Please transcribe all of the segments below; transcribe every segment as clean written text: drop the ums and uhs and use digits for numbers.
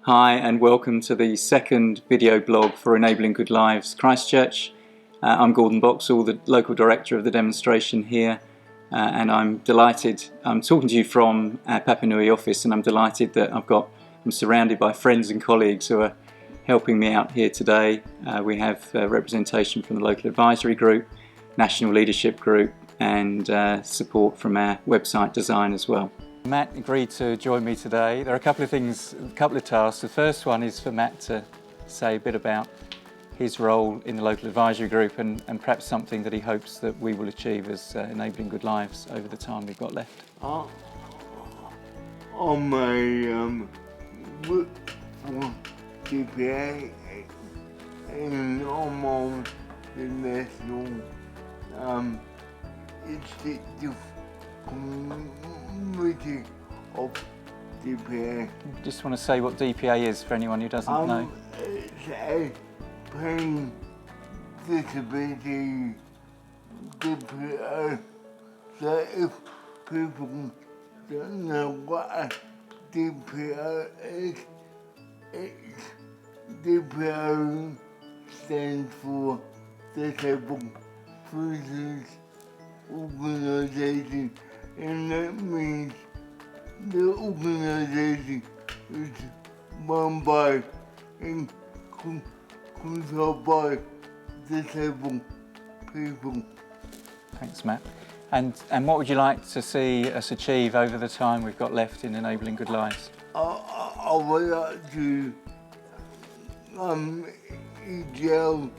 Hi and welcome to the second video blog for Enabling Good Lives Christchurch. I'm Gordon Boxall, the local director of the demonstration here, and I'm delighted. I'm talking to you from our Papanui office, and I'm delighted that I'm surrounded by friends and colleagues who are helping me out here today. We have representation from the local advisory group, national leadership group, and support from our website design as well. Matt agreed to join me today. There are a couple of tasks. The first one is for Matt to say a bit about his role in the local advisory group and perhaps something that he hopes that we will achieve as Enabling Good Lives over the time we've got left. On my work for GPA and on the national institute committee of DPA. Just want to say what DPA is for anyone who doesn't know. It's a pain disability DPA. So if people don't know what a DPA is, DPA stands for Disabled Persons Organisation, and that means the organisation is run by and controlled by disabled people. Thanks, Matt. And what would you like to see us achieve over the time we've got left in Enabling Good Lives? I would like to EGL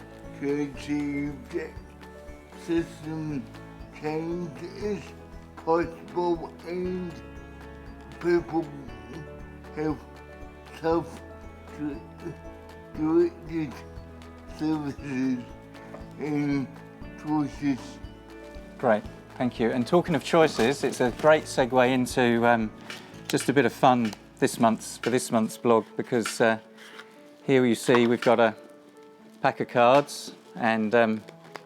to achieve that system change is possible and people have self-directed services and choices. Great, thank you. And talking of choices, it's a great segue into just a bit of fun for this month's blog, because here you see we've got a pack of cards, and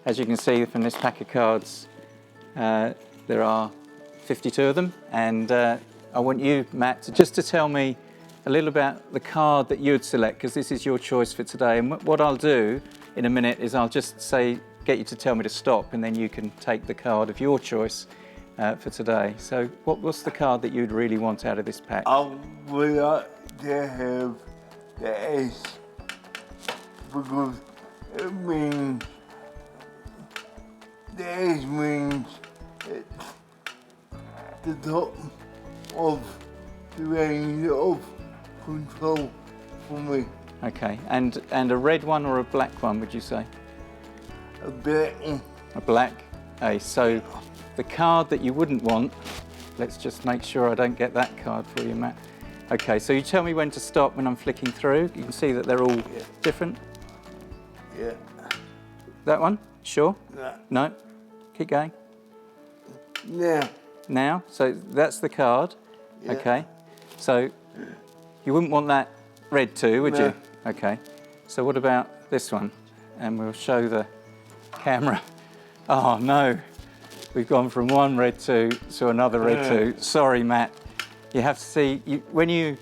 as you can see from this pack of cards, there are 52 of them, and I want you, Matt, to tell me a little about the card that you'd select, because this is your choice for today. And what I'll do in a minute is I'll just get you to tell me to stop, and then you can take the card of your choice for today. So what's the card that you'd really want out of this pack? I would like to have the S, because it means the S means it's the top of the range of control for me. Okay, and a red one or a black one, would you say? A black one. A black ace. So the card that you wouldn't want, let's just make sure I don't get that card for you, Matt. Okay, so you tell me when to stop when I'm flicking through. You can see that they're all different. Yeah. That one? Sure? No. No? Keep going. Now. Now? So that's the card. Yeah. Okay. So you wouldn't want that red too, would No. you? Okay. So what about this one? And we'll show the camera. Oh no. We've gone from one red 2 to another red 2. Sorry, Matt. You have to see, when you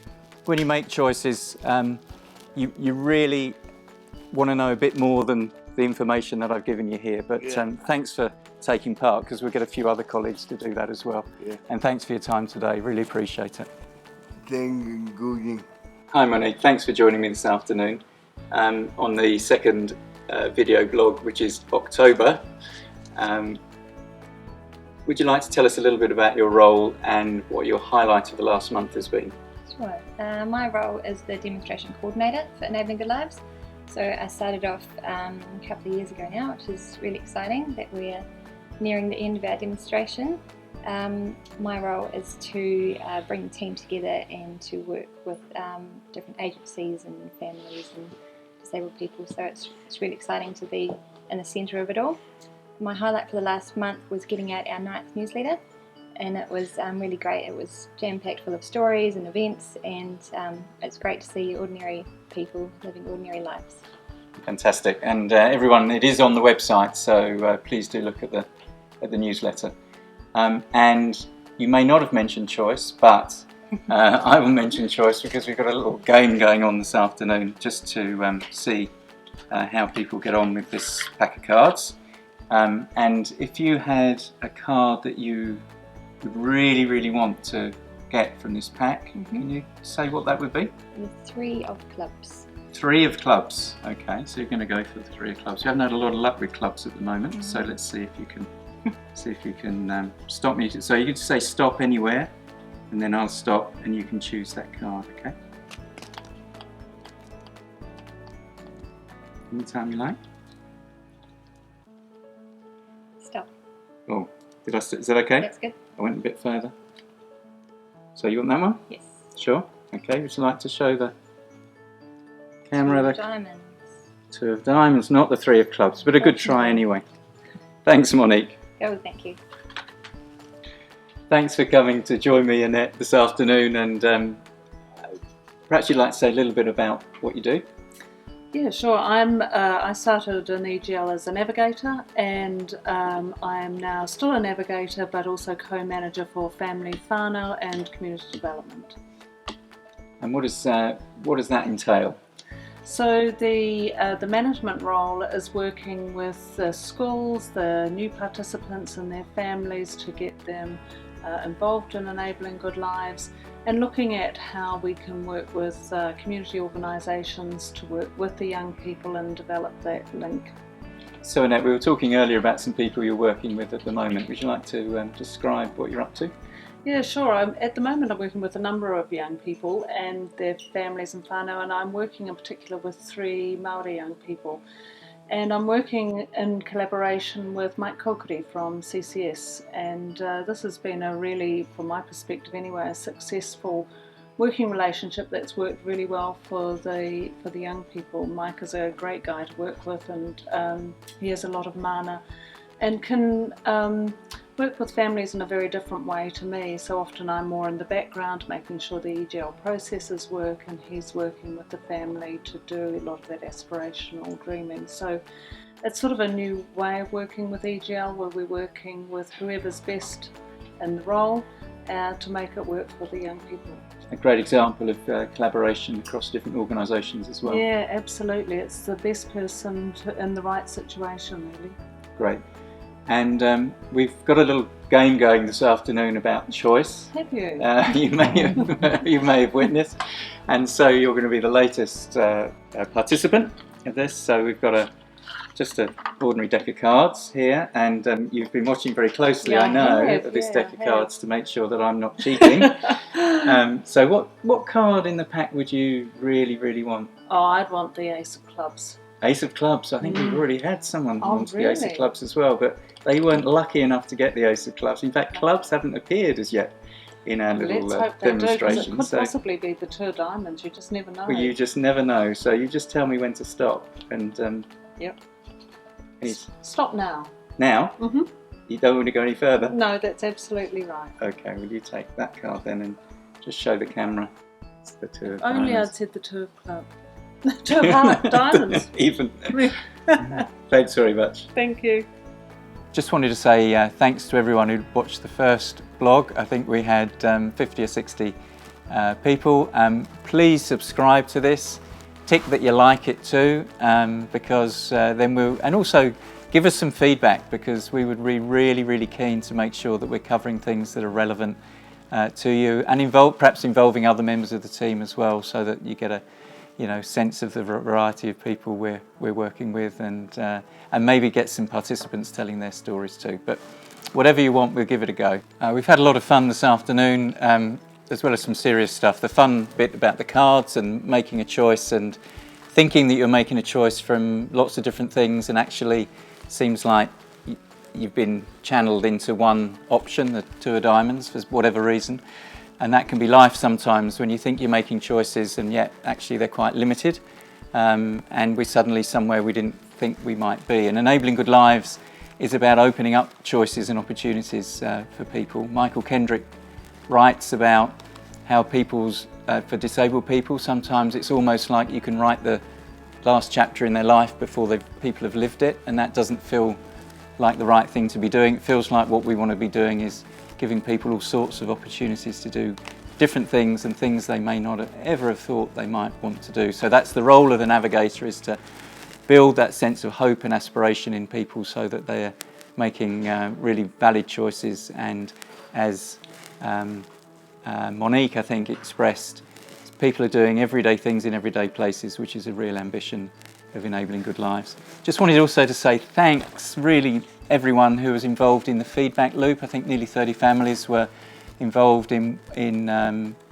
make choices, you really want to know a bit more than the information that I've given you here. But thanks for taking part, because we'll get a few other colleagues to do that as well. Yeah. And thanks for your time today. Really appreciate it. Thank you, Gordon. Hi, Monique. Thanks for joining me this afternoon on the second video blog, which is October. Would you like to tell us a little bit about your role and what your highlight of the last month has been? Sure. My role is the demonstration coordinator for Enabling Good Lives. So I started off a couple of years ago now, which is really exciting that we're nearing the end of our demonstration. My role is to bring the team together and to work with different agencies and families and disabled people. So it's really exciting to be in the centre of it all. My highlight for the last month was getting out our 9th newsletter, and it was really great. It was jam-packed full of stories and events, and it's great to see ordinary people living ordinary lives. Fantastic. And everyone, it is on the website, so please do look at the newsletter. And you may not have mentioned choice, but I will mention choice because we've got a little game going on this afternoon just to see how people get on with this pack of cards. And if you had a card that you would really, really want to get from this pack, can you say what that would be? The 3 of clubs. 3 of clubs. Okay, so you're going to go for the 3 of clubs. You haven't had a lot of luck with clubs at the moment, so let's see if you can stop me. So you can say stop anywhere, and then I'll stop, and you can choose that card. Okay. Anytime you like. Stop. Oh, is that okay? That's good. I went a bit further. So you want that one? Yes. Sure. Okay. Would you like to show the camera 2 of the diamonds. 2 of diamonds, not the 3 of clubs, but a good try anyway. Thanks, Monique. Oh, thank you. Thanks for coming to join me, Annette, this afternoon, and perhaps you'd like to say a little bit about what you do. Yeah, sure. I started in EGL as a navigator, and I am now still a navigator, but also co-manager for family whānau and community development. And what does that entail? So the management role is working with the schools, the new participants and their families to get them involved in enabling good lives, and looking at how we can work with community organisations to work with the young people and develop that link. So Annette, we were talking earlier about some people you're working with at the moment. Would you like to describe what you're up to? Yeah, sure. At the moment I'm working with a number of young people and their families and whānau, and I'm working in particular with 3 Māori young people. And I'm working in collaboration with Mike Kokiri from CCS, and this has been a really, from my perspective anyway, a successful working relationship that's worked really well for the young people. Mike is a great guy to work with, and he has a lot of mana and can work with families in a very different way to me. So often I'm more in the background making sure the EGL processes work, and he's working with the family to do a lot of that aspirational dreaming. So it's sort of a new way of working with EGL, where we're working with whoever's best in the role to make it work for the young people. A great example of collaboration across different organisations as well. Yeah, absolutely. It's the best person in the right situation, really. Great. And we've got a little game going this afternoon about choice. Have you? You may have witnessed. And so you're going to be the latest participant of this. So we've got just an ordinary deck of cards here, and you've been watching very closely, I know, of this deck of cards to make sure that I'm not cheating. So what card in the pack would you really, really want? Oh, I'd want the Ace of Clubs. Ace of Clubs. I think we've already had someone want really? the Ace of Clubs as well, but they weren't lucky enough to get the Ace of Clubs. In fact, clubs haven't appeared as yet in our little Let's hope they demonstration. do, 'cause it could possibly be the 2 of diamonds. You just never know. Well, you just never know. So you just tell me when to stop. And Yep. Stop now. Now? Mm-hmm. You don't want to go any further? No, that's absolutely right. Okay, will you take that card then and just show the camera? It's the 2 of Only diamonds. I'd said the 2 of clubs. 2 of diamonds. Even. Thanks very much. Thank you. Just wanted to say thanks to everyone who watched the first blog. I think we had 50 or 60 people. Please subscribe to this. Tick that you like it too, because then and also give us some feedback, because we would be really, really keen to make sure that we're covering things that are relevant to you, and perhaps involving other members of the team as well, so that you get a sense of the variety of people we're working with, and maybe get some participants telling their stories too. But whatever you want, we'll give it a go. We've had a lot of fun this afternoon, as well as some serious stuff. The fun bit about the cards and making a choice and thinking that you're making a choice from lots of different things, and actually seems like you've been channeled into one option, the 2 of diamonds, for whatever reason. And that can be life sometimes, when you think you're making choices and yet actually they're quite limited, and we're suddenly somewhere we didn't think we might be. And Enabling Good Lives is about opening up choices and opportunities for people. Michael Kendrick writes about how for disabled people, sometimes it's almost like you can write the last chapter in their life before people have lived it, and that doesn't feel like the right thing to be doing. It feels like what we want to be doing is giving people all sorts of opportunities to do different things and things they may not have ever have thought they might want to do. So that's the role of the navigator, is to build that sense of hope and aspiration in people so that they're making really valid choices. And as Monique, I think, expressed, people are doing everyday things in everyday places, which is a real ambition of Enabling Good Lives. Just wanted also to say thanks, really, everyone who was involved in the feedback loop. I think nearly 30 families were involved in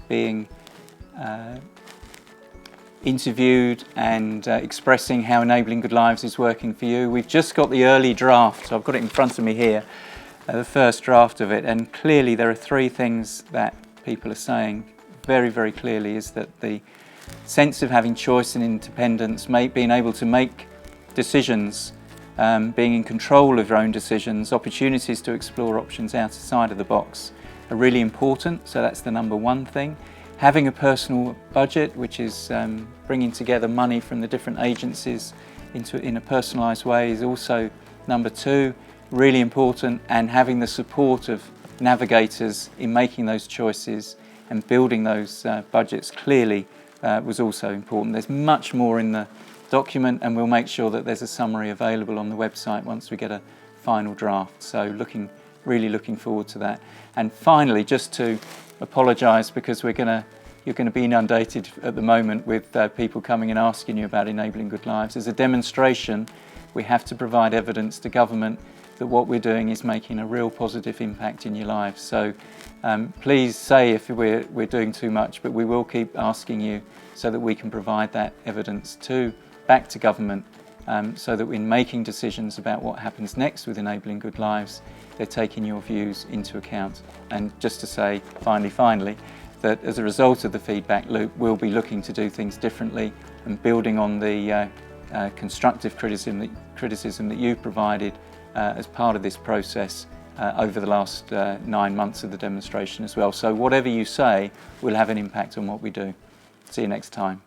being interviewed and expressing how Enabling Good Lives is working for you. We've just got the early draft, so I've got it in front of me here, the first draft of it, and clearly there are three things that people are saying very, very clearly, is that the sense of having choice and independence, being able to make decisions, being in control of your own decisions, opportunities to explore options outside of the box are really important. So that's the number one thing. Having a personal budget, which is bringing together money from the different agencies in a personalised way, is also number two, really important. And having the support of navigators in making those choices and building those budgets clearly was also important. There's much more in the document, and we'll make sure that there's a summary available on the website once we get a final draft. So really looking forward to that. And finally, just to apologise, because you're going to be inundated at the moment with people coming and asking you about Enabling Good Lives. As a demonstration, we have to provide evidence to government that what we're doing is making a real positive impact in your lives. So please say if we're doing too much, but we will keep asking you so that we can provide that evidence back to government, so that in making decisions about what happens next with Enabling Good Lives, they're taking your views into account. And just to say, finally, that as a result of the feedback loop, we'll be looking to do things differently and building on the constructive criticism that you've provided as part of this process over the last 9 months of the demonstration as well. So whatever you say will have an impact on what we do. See you next time.